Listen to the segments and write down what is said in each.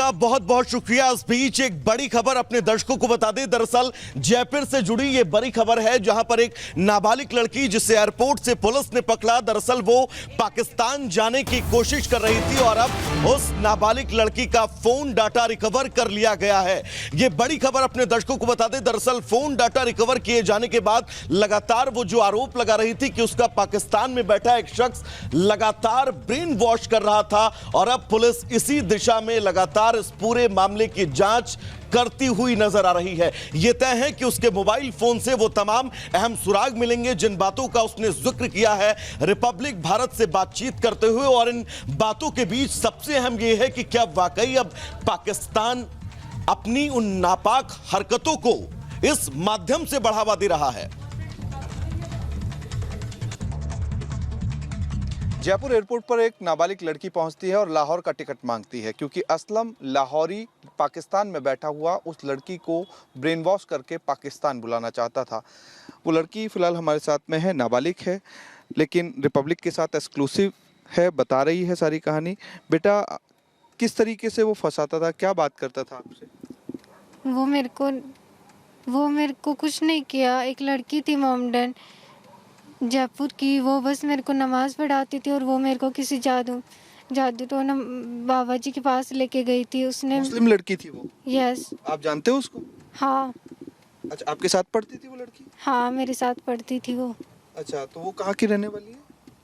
का बहुत बहुत शुक्रिया। इस बीच एक बड़ी खबर अपने दर्शकों को बता दें। दरअसल जयपुर से जुड़ी ये बड़ी खबर है, जहां पर एक नाबालिग लड़की जिसे एयरपोर्ट से पुलिस ने पकड़ा, दरअसल वो पाकिस्तान जाने की कोशिश कर रही थी और अब उस नाबालिग लड़की का फोन डाटा रिकवर कर लिया गया है। ये बड़ी खबर अपने दर्शकों को बता दें। दरअसल फोन डाटा रिकवर किए जाने के बाद लगातार वो जो आरोप लगा रही थी कि उसका पाकिस्तान में बैठा एक शख्स लगातार ब्रेन वॉश कर रहा था, और अब पुलिस इसी दिशा में लगातार इस पूरे मामले की जांच करती हुई नजर आ रही है। यह तय है कि उसके मोबाइल फोन से वो तमाम अहम सुराग मिलेंगे जिन बातों का उसने जिक्र किया है रिपब्लिक भारत से बातचीत करते हुए। और इन बातों के बीच सबसे अहम यह है कि क्या वाकई अब पाकिस्तान अपनी उन नापाक हरकतों को इस माध्यम से बढ़ावा दे रहा है। जयपुर एयरपोर्ट पर एक नाबालिग लड़की पहुंचती है और लाहौर का टिकट मांगती है, क्योंकि असलम लाहौरी पाकिस्तान में बैठा हुआ उस लड़की को ब्रेन वॉश करके पाकिस्तान बुलाना चाहता था। वो लड़की फ़िलहाल हमारे साथ में है, नाबालिग है, लेकिन रिपब्लिक के साथ एक्सक्लूसिव है, बता रही है सारी कहानी। बेटा, किस तरीके से वो फंसाता था, क्या बात करता था आपसे? वो मेरे को कुछ नहीं किया। एक लड़की थी मोमडन जयपुर की, वो बस मेरे को नमाज पढ़ाती थी और वो मेरे को किसी जादू टोना बाबा जी के पास लेके गई थी। उसने मुस्लिम लड़की थी वो? यस। आप जानते हो उसको? हाँ। अच्छा, आपके साथ पढ़ती थी वो लड़की? हाँ, मेरे साथ पढ़ती थी वो। अच्छा, तो वो कहाँ की रहने वाली है?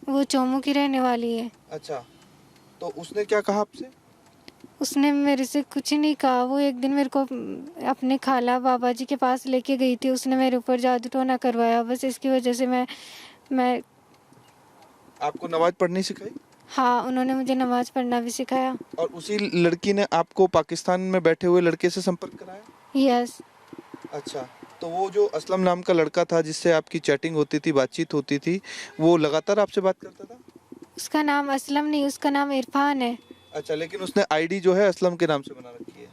वो चोमू की रहने वाली है। अच्छा, तो उसने क्या कहा आपसे? उसने मेरे से कुछ नहीं कहा। वो एक दिन मेरे को अपने खाला बाबा जी के पास लेके गई थी। उसने मेरे ऊपर जादू टोना करवाया। बस इसकी वजह से मैं आपको नमाज पढ़नी सिखाई? हाँ, उन्होंने मुझे नमाज पढ़ना भी सिखाया। और उसी लड़की ने आपको पाकिस्तान में बैठे हुए लड़के से संपर्क कराया? यस। अच्छा, तो वो जो असलम नाम का लड़का था जिससे आपकी चैटिंग होती थी, बातचीत होती थी, वो लगातार आपसे बात करता था? उसका नाम असलम नहीं, उसका नाम इरफान है। अच्छा, लेकिन उसने आईडी जो है असलम के नाम से बना रखी है?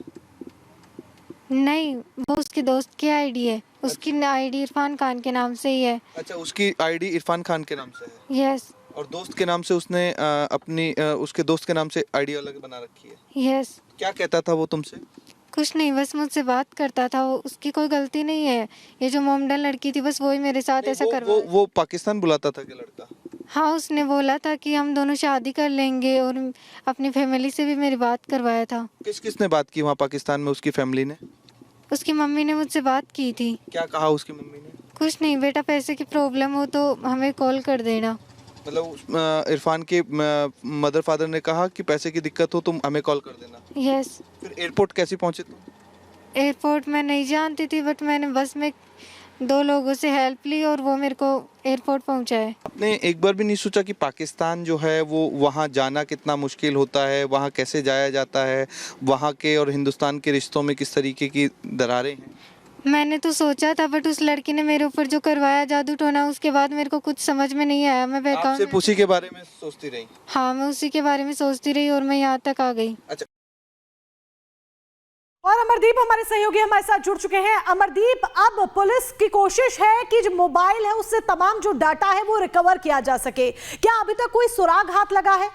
नहीं, वो उसके दोस्त की आईडी है। उसकी आईडी इरफान खान के नाम से ही है। अच्छा, उसकी आईडी इरफान खान के नाम से है? यस। और दोस्त के नाम से उसने उसके दोस्त के नाम से आईडी अलग बना रखी है? यस। क्या कहता था वो तुमसे? कुछ नहीं, बस मुझसे बात करता था। वो उसकी कोई गलती नहीं है। ये जो मोमडन लड़की थी, बस वही मेरे साथ ऐसा करवा। वो पाकिस्तान बुलाता था क्या लड़का? हाँ, उसने बोला था कि हम दोनों शादी कर लेंगे और अपनी फैमिली से भी मेरी बात करवाया था। किसने बात की वहाँ पाकिस्तान में? उसकी फैमिली ने? उसकी मम्मी ने मुझसे बात की थी। क्या कहा उसकी मम्मी ने? कुछ नहीं, बेटा पैसे की प्रॉब्लम हो तो हमें कॉल कर देना। मतलब इरफान के मदर फादर ने कहा कि पैसे की दिक्कत हो तुम हमें कॉल कर देना? यस। फिर एयरपोर्ट कैसे पहुंचे तुम? एयरपोर्ट मैं नहीं जानती थी, बट मैंने बस में 2 लोगों से हेल्प ली और वो मेरे को एयरपोर्ट पहुंचाए। आपने एक बार भी नहीं सोचा कि पाकिस्तान जो है वो वहाँ जाना कितना मुश्किल होता है, वहाँ कैसे जाया जाता है, वहाँ के और हिंदुस्तान के रिश्तों में किस तरीके की दरारें हैं? मैंने तो सोचा था, बट उस लड़की ने मेरे ऊपर जो करवाया जादू टोना, उसके बाद मेरे को कुछ समझ में नहीं आया। मैं आप सिर्फ उसी के बारे में सोचती रही? हाँ, मैं उसी के बारे में सोचती रही और मैं यहाँ तक आ गई। अच्छा। और अमरदीप हमारे सहयोगी हमारे साथ जुड़ चुके हैं। अमरदीप, अब पुलिस की कोशिश है कि जो मोबाइल है उससे तमाम जो डाटा है वो रिकवर किया जा सके। क्या अभी तक कोई सुराग हाथ लगा है?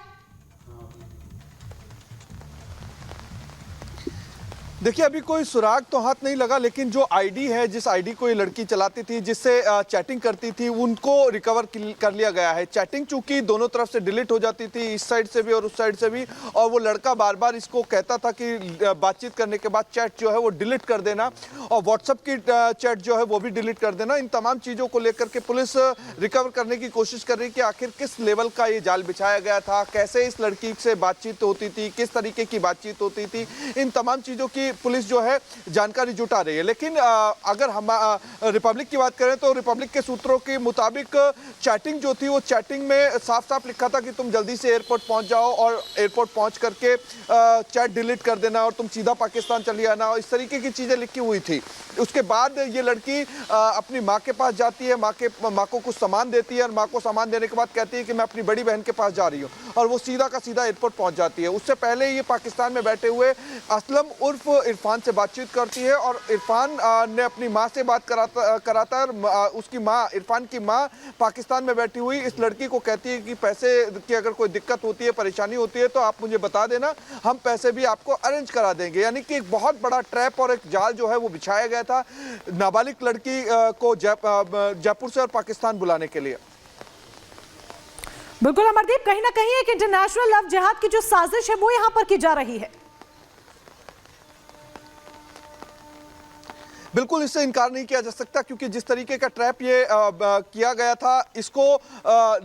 देखिए, अभी कोई सुराग तो हाथ नहीं लगा, लेकिन जो आईडी है, जिस आईडी को ये लड़की चलाती थी, जिससे चैटिंग करती थी, उनको रिकवर कर लिया गया है। चैटिंग चूंकि दोनों तरफ से डिलीट हो जाती थी, इस साइड से भी और उस साइड से भी, और वो लड़का बार बार इसको कहता था कि बातचीत करने के बाद चैट जो है वो डिलीट कर देना, और व्हाट्सएप की चैट जो है वो भी डिलीट कर देना। इन तमाम चीज़ों को लेकर के पुलिस रिकवर करने की कोशिश कर रही है कि आखिर किस लेवल का ये जाल बिछाया गया था, कैसे इस लड़की से बातचीत होती थी, किस तरीके की बातचीत होती थी। इन तमाम चीज़ों की पुलिस जो है जानकारी जुटा रही है। लेकिन अगर हम रिपब्लिक की बात करें तो रिपब्लिक के सूत्रों के मुताबिक चैटिंग जो थी वो चैटिंग में साफ साफ लिखा था कि तुम जल्दी से एयरपोर्ट पहुंच जाओ और एयरपोर्ट पहुंच करके चैट डिलीट कर देना और तुम सीधा पाकिस्तान चली आना, और इस तरीके की चीज़ें लिखी हुई थी। उसके बाद ये लड़की अपनी माँ के पास जाती है, माँ को कुछ सामान देती है, और माँ को सामान देने के बाद कहती है कि मैं अपनी बड़ी बहन के पास जा रही हूँ, और वो सीधा का सीधा एयरपोर्ट पहुँच जाती है। उससे पहले ये पाकिस्तान में बैठे हुए असलम उर्फ इरफान से बातचीत करती है और इरफान ने अपनी माँ से बात कराता है और उसकी माँ, इरफान की माँ पाकिस्तान में बैठी हुई इस लड़की को कहती है कि पैसे की अगर कोई दिक्कत होती है, परेशानी होती है तो आप मुझे बता देना, हम पैसे भी आपको अरेंज करा देंगे। यानी कि एक बहुत बड़ा ट्रैप और एक जाल जो है वो बिछाया गया था नाबालिग लड़की को जयपुर से और पाकिस्तान बुलाने के लिए। बिल्कुल अमरदीप, कहीं ना कहीं एक इंटरनेशनल लव जिहाद की जो साजिश है वो यहां पर की जा रही है। बिल्कुल इससे इनकार नहीं किया जा सकता, क्योंकि जिस तरीके का ट्रैप ये किया गया था, इसको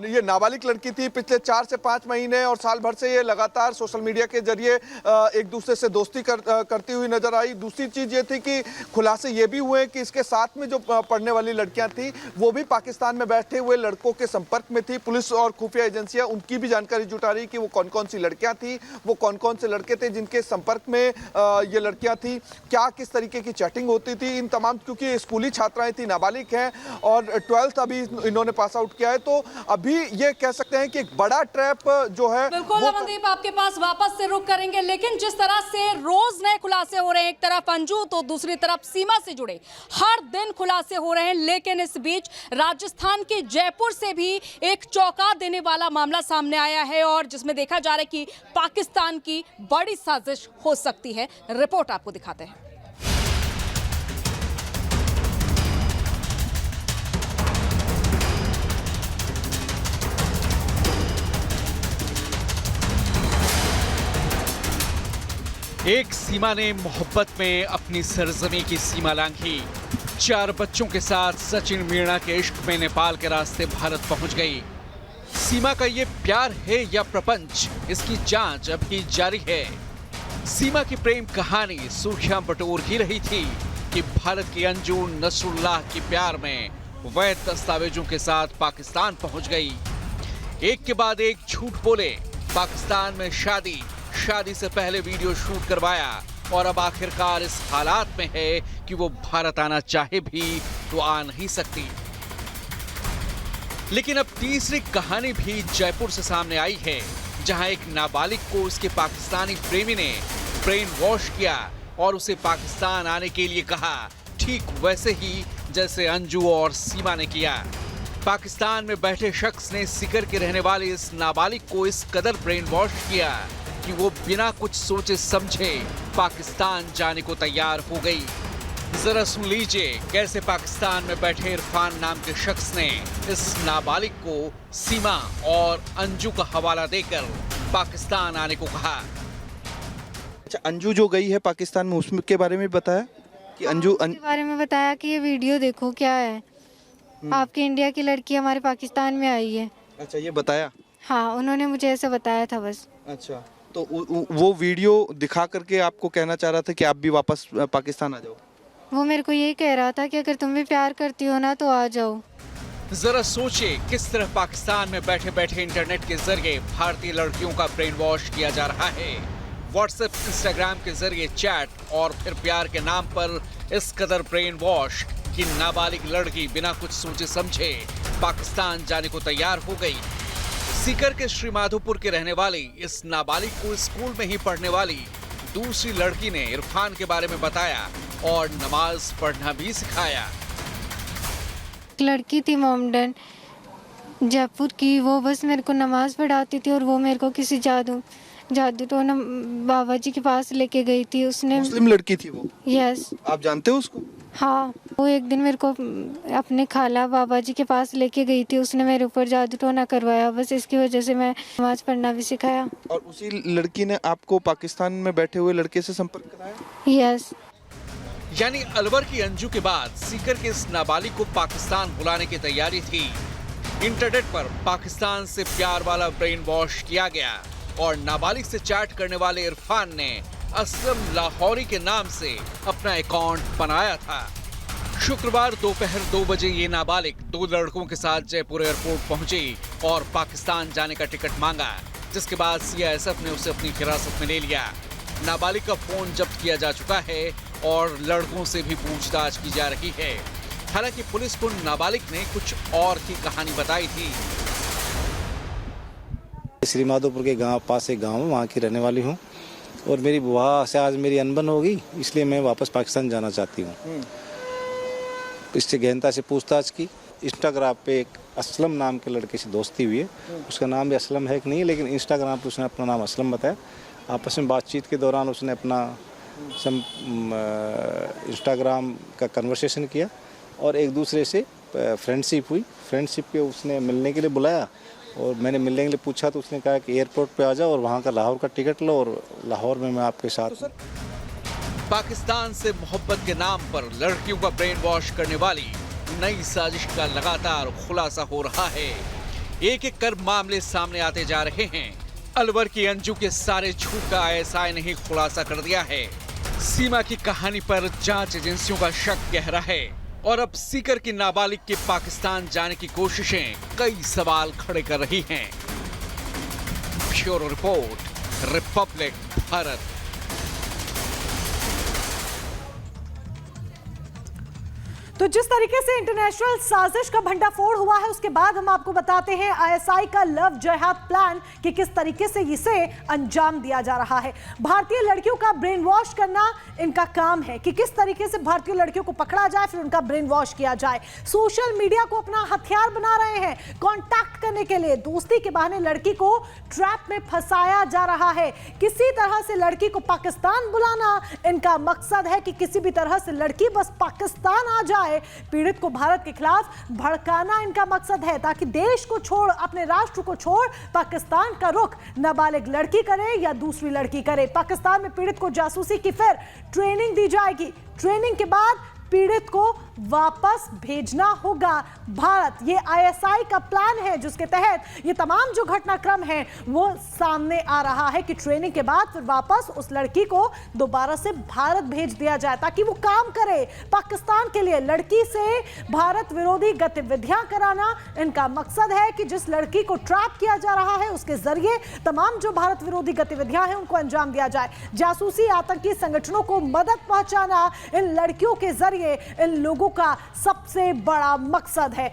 ये नाबालिग लड़की थी, पिछले 4 से 5 महीने और साल भर से ये लगातार सोशल मीडिया के जरिए एक दूसरे से दोस्ती करती हुई नजर आई। दूसरी चीज़ ये थी कि खुलासे ये भी हुए कि इसके साथ में जो पढ़ने वाली लड़कियां थी वो भी पाकिस्तान में बैठे हुए लड़कों के संपर्क में थी। पुलिस और खुफिया एजेंसियां उनकी भी जानकारी जुटा रही कि वो कौन कौन सी लड़कियां थी, वो कौन कौन से लड़के थे जिनके संपर्क में ये लड़कियां थी, क्या किस तरीके की चैटिंग होती थी, इन तमाम, क्योंकि स्कूली छात्राएं थी, नाबालिग हैं और 12th अभी इन्होंने पास आउट किया है, तो अभी ये कह सकते हैं कि एक बड़ा ट्रैप जो है। बिल्कुल अमनदीप, आपके पास वापस से रुक करेंगे, लेकिन जिस तरह से रोज नए खुलासे हो रहे हैं, एक तरफ अंजू तो दूसरी तरफ सीमा से जुड़े हर दिन खुलासे हो रहे हैं, लेकिन इस बीच राजस्थान के जयपुर से भी एक चौंका देने वाला मामला सामने आया है और जिसमें देखा जा रहा है कि पाकिस्तान की बड़ी साजिश हो सकती है। रिपोर्ट आपको दिखाते हैं। एक सीमा ने मोहब्बत में अपनी सरजमी की सीमा लांघी। 4 बच्चों के साथ सचिन मीणा के इश्क में नेपाल के रास्ते भारत पहुंच गई। सीमा का ये प्यार है या प्रपंच, इसकी जांच अभी जारी है। सीमा की प्रेम कहानी सुर्खियां बटोर ही रही थी कि भारत की अंजू नसरुल्लाह की प्यार में वैध दस्तावेजों के साथ पाकिस्तान पहुंच गई। एक के बाद एक झूठ बोले, पाकिस्तान में शादी से पहले वीडियो शूट करवाया और अब आखिरकार इस हालात में है कि वो भारत आना चाहे भी तो आ नहीं सकती। लेकिन अब तीसरी कहानी भी जयपुर से सामने आई है, जहां एक नाबालिग को उसके पाकिस्तानी प्रेमी ने ब्रेन वॉश किया और उसे पाकिस्तान आने के लिए कहा, ठीक वैसे ही जैसे अंजू और सीमा ने किया। पाकिस्तान में बैठे शख्स ने सीकर के रहने वाले इस नाबालिग को इस कदर ब्रेन वॉश किया कि वो बिना कुछ सोचे समझे पाकिस्तान जाने को तैयार हो गई। जरा सुन लीजिए कैसे पाकिस्तान में बैठे इरफान नाम के शख्स ने इस नाबालिग को सीमा और अंजू का हवाला देकर पाकिस्तान आने को कहा। अच्छा, अंजू जो गई है पाकिस्तान में, उसके बारे में बताया कि अंजू के बारे में बताया कि ये वीडियो देखो क्या है, आपकी इंडिया की लड़की हमारे पाकिस्तान में आई है। अच्छा, ये बताया? हाँ, उन्होंने मुझे ऐसा बताया था बस। अच्छा, तो वो वीडियो दिखा करके आपको कहना चाह रहा था कि आप भी वापस पाकिस्तान आ जाओ? वो मेरे को यही कह रहा था कि अगर तुम भी प्यार करती हो ना तो आ जाओ। जरा सोचिए किस तरह पाकिस्तान में बैठे बैठे इंटरनेट के जरिए भारतीय लड़कियों का ब्रेन वॉश किया जा रहा है। व्हाट्सएप, इंस्टाग्राम के जरिए चैट और फिर प्यार के नाम पर इस कदर ब्रेन वॉश कि नाबालिग लड़की बिना कुछ सोचे समझे पाकिस्तान जाने को तैयार हो गई। सीकर के श्रीमाधोपुर के रहने वाली इस नाबालिग को स्कूल में ही पढ़ने वाली दूसरी लड़की ने इरफान के बारे में बताया और नमाज पढ़ना भी सिखाया। लड़की थी मोमडन जयपुर की, वो बस मेरे को नमाज पढ़ाती थी और वो मेरे को किसी जादू तो ना बाबा जी के पास लेके गई थी। उसने मुस्लिम लड़की थी वो? यस। आप जानते हो उसको? हाँ, वो एक दिन मेरे को अपने खाला बाबा जी के पास लेके गई थी, उसने मेरे ऊपर जादू टोना करवाया, बस इसकी वजह से मैं नमाज पढ़ना भी सिखाया। और उसी लड़की ने आपको पाकिस्तान में बैठे हुए लड़के से संपर्क कराया? यस। यानी अलवर की अंजू के बाद सीकर के इस नाबालिग को पाकिस्तान बुलाने की तैयारी थी। इंटरनेट पर पाकिस्तान से प्यार वाला ब्रेन वॉश किया गया और नाबालिग से चैट करने वाले इरफान ने असलम लाहौरी के नाम से अपना अकाउंट बनाया था। शुक्रवार दोपहर 2 बजे ये नाबालिग 2 लड़कों के साथ जयपुर एयरपोर्ट पहुंची और पाकिस्तान जाने का टिकट मांगा, जिसके बाद सीआईएसएफ ने उसे अपनी हिरासत में ले लिया। नाबालिग का फोन जब्त किया जा चुका है और लड़कों से भी पूछताछ की जा रही है। हालांकि पुलिस को नाबालिग ने कुछ और की कहानी बताई थी। श्रीमाधोपुर के गांव पास एक गांव है, वहाँ की रहने वाली हूँ। और मेरी वहाँ से आज मेरी अनबन होगी, इसलिए मैं वापस पाकिस्तान जाना चाहती हूँ। इससे गहनता से पूछताछ की। इंस्टाग्राम पे एक असलम नाम के लड़के से दोस्ती हुई है, उसका नाम भी असलम है कि नहीं, लेकिन इंस्टाग्राम पे उसने अपना नाम असलम बताया। आपस में बातचीत के दौरान उसने अपना इंस्टाग्राम का कन्वर्सेशन किया और एक दूसरे से फ्रेंडशिप हुई। फ्रेंडशिप पे उसने मिलने के लिए बुलाया और मैंने मिलने के लिए पूछा तो उसने कहा कि एयरपोर्ट पे आ जाओ और वहाँ का लाहौर का टिकट लो और लाहौर में मैं आपके साथ। पाकिस्तान से मोहब्बत के नाम पर लड़कियों का ब्रेन वॉश करने वाली नई साजिश का लगातार खुलासा हो रहा है। एक एक कर मामले सामने आते जा रहे हैं। अलवर की अंजू के सारे झूठ का ISI ने ही खुलासा कर दिया है। सीमा की कहानी पर जांच एजेंसियों का शक गहरा है और अब सीकर की नाबालिग के पाकिस्तान जाने की कोशिशें कई सवाल खड़े कर रही हैं। Bureau report, Republic Bharat. तो जिस तरीके से इंटरनेशनल साजिश का भंडाफोड़ हुआ है, उसके बाद हम आपको बताते हैं ISI का लव जिहाद प्लान कि किस तरीके से इसे अंजाम दिया जा रहा है। भारतीय लड़कियों का ब्रेन वॉश करना इनका काम है कि किस तरीके से भारतीय लड़कियों को पकड़ा जाए, फिर उनका ब्रेन वॉश किया जाए। सोशल मीडिया को अपना हथियार बना रहे हैं। कॉन्टैक्ट करने के लिए दोस्ती के बहाने लड़की को ट्रैप में फंसाया जा रहा है। किसी तरह से लड़की को पाकिस्तान बुलाना इनका मकसद है कि किसी भी तरह से लड़की बस पाकिस्तान आ जाए। पीड़ित को भारत के खिलाफ भड़काना इनका मकसद है ताकि देश को छोड़, अपने राष्ट्र को छोड़ पाकिस्तान का रुख नाबालिग लड़की करे या दूसरी लड़की करे। पाकिस्तान में पीड़ित को जासूसी की फिर ट्रेनिंग दी जाएगी। ट्रेनिंग के बाद पीड़ित को वापस भेजना होगा भारत। ये ISI का प्लान है जिसके तहत ये तमाम जो घटनाक्रम है वो सामने आ रहा है कि ट्रेनिंग के बाद फिर वापस उस लड़की को दोबारा से भारत भेज दिया जाए ताकि वो काम करे पाकिस्तान के लिए। लड़की से भारत विरोधी गतिविधियां कराना इनका मकसद है कि जिस लड़की को ट्रैप किया जा रहा है उसके जरिए तमाम जो भारत विरोधी गतिविधियां हैं उनको अंजाम दिया जाए। जासूसी, आतंकी संगठनों को मदद पहुंचाना इन लड़कियों के जरिए इन लोगों का सबसे बड़ा मकसद है।